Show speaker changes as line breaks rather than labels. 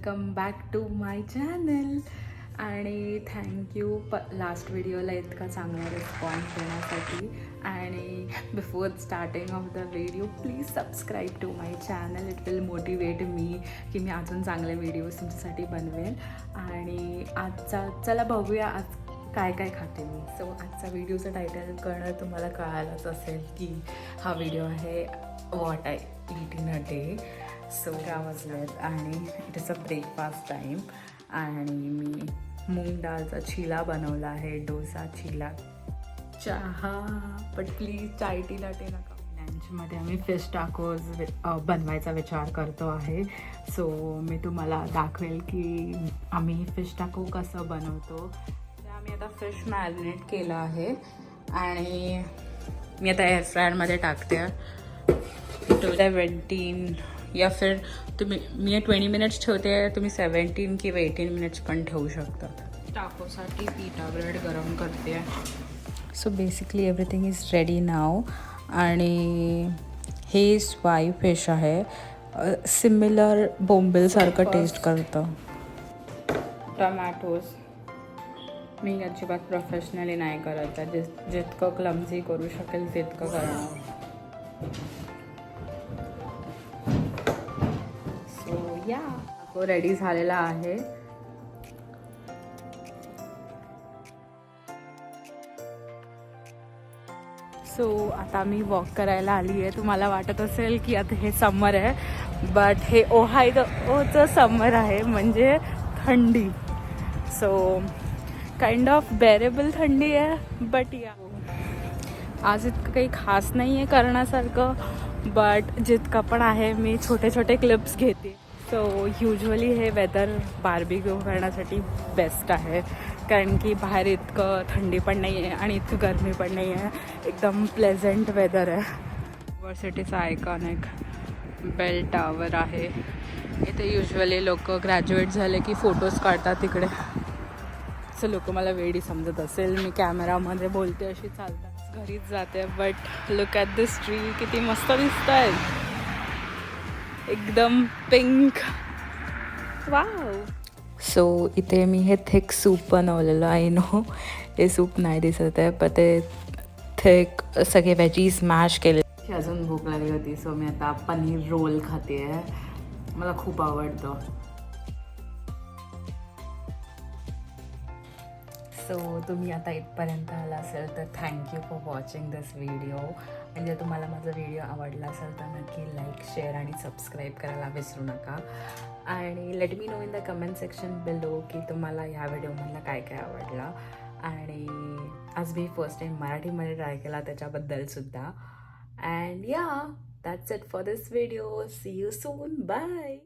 Welcome back to my channel. आणि thank you last व्हिडिओला इतका चांगला रिस्पॉन्स देण्यासाठी. आणि before starting of the video please subscribe to my channel. It will motivate me की मी अजून चांगले व्हिडिओज तुमच्यासाठी बनवेन. आणि आजचा चला बघूया आज काय काय खाते मी. सो आजचा व्हिडिओचं टायटल कळणं तुम्हाला कळालंच असेल की हा व्हिडिओ आहे what I eat in a day. So वाजलेत आणि it is a breakfast time. आणि मी मूग डाळचा चिला बनवला आहे, डोसा, चिला, चहा. But please chai T latte नका. लंचमध्ये आम्ही फिश टाकोज बनवायचा विचार करतो आहे. सो मी तुम्हाला दाखवेल की आम्ही फिश टाको कसं बनवतो. आम्ही आता फिश मॅरिनेट केलं आहे आणि मी आता एअर फ्रायरमध्ये टाकते. 17 या फिर तुम्ही मी 20 मिनिट्स ठेवते, तुम्ही 17 किंवा 18 मिनिट्स पण ठेवू शकता. टाकोसाठी पिटा ब्रेड गरम करते. So basically everything is ready now. आणि हे स्वाई फिश आहे, सिमिलर बोंबिलसारखं टेस्ट करतं. टमॅटोज मी अजिबात प्रोफेशनली नाही करत आहे, जितकं क्लमझी करू शकेल तितकं करणार. सो या तो रेडी झालेला आहे. सो आता मी वॉक करायला आली आहे. तुम्हाला वाटत असेल की आता हे समर आहे, बट हे ओहायोचं समर आहे, म्हणजे थंडी. सो काइंड ऑफ बेरेबल थंडी आहे. बट या आज इतकं काही खास नाही आहे करण्यासारखं, बट जितकं पण आहे मी छोटे छोटे क्लिप्स घेते. सो युजली हे वेदर बार्बिक्यू करण्यासाठी बेस्ट आहे, कारण की बाहेर इतकं थंडी पण नाही आहे आणि इतकं गरमी पण नाही आहे. एकदम प्लेझंट वेदर आहे. युनिव्हर्सिटीचा आयकॉनिक बेल टॉवर आहे. इथे युजली लोक ग्रॅज्युएट झाले की फोटोज काढतात तिकडे. सो लोक मला वेडी समजत असेल, मी कॅमेरामध्ये बोलते अशी चालतात घरीच जाते. But look at this tree, किती मस्त दिसत आहे, एकदम पिंक. वाव. सो इथे मी हे थिक सूप बनवलेलं आहे. नो हे सूप नाही दिसत आहे, पण ते थिक सगळे व्हेजीज मॅश केले. अजून भूक लागली होती, सो मी आता पनीर रोल खाते आहे. मला खूप आवडतं. सो तुम्ही आता इथपर्यंत आला असेल तर thank you for watching this video. आणि जर तुम्हाला माझा व्हिडिओ आवडला असेल तर नक्की लाईक, शेअर आणि सबस्क्राईब करायला विसरू नका. आणि let me know in the comment section below की तुम्हाला ह्या व्हिडिओमधला काय काय आवडलं. आणि आज मी फर्स्ट टाईम मराठीमध्ये ट्राय केला त्याच्याबद्दलसुद्धा. And yeah that's it for this video. See you soon. Bye.